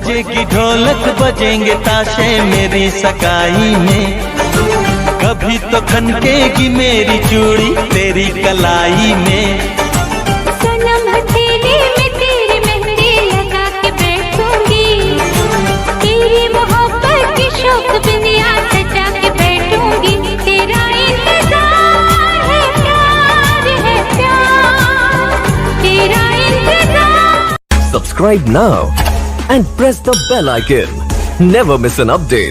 बजेगी ढोलक बजेंगे ताशे मेरी सगाई में, कभी तो खनकेगी मेरी चूड़ी तेरी कलाई में। सनम हथेली में तेरी मेहंदी लगा के बैठूंगी, तेरी मोहब्बत की शौक दुनिया सजा के बैठूंगी। तेरा इंतजार है प्यार है प्यार, तेरा इंतजार। Subscribe now and press the bell icon. Never miss an update.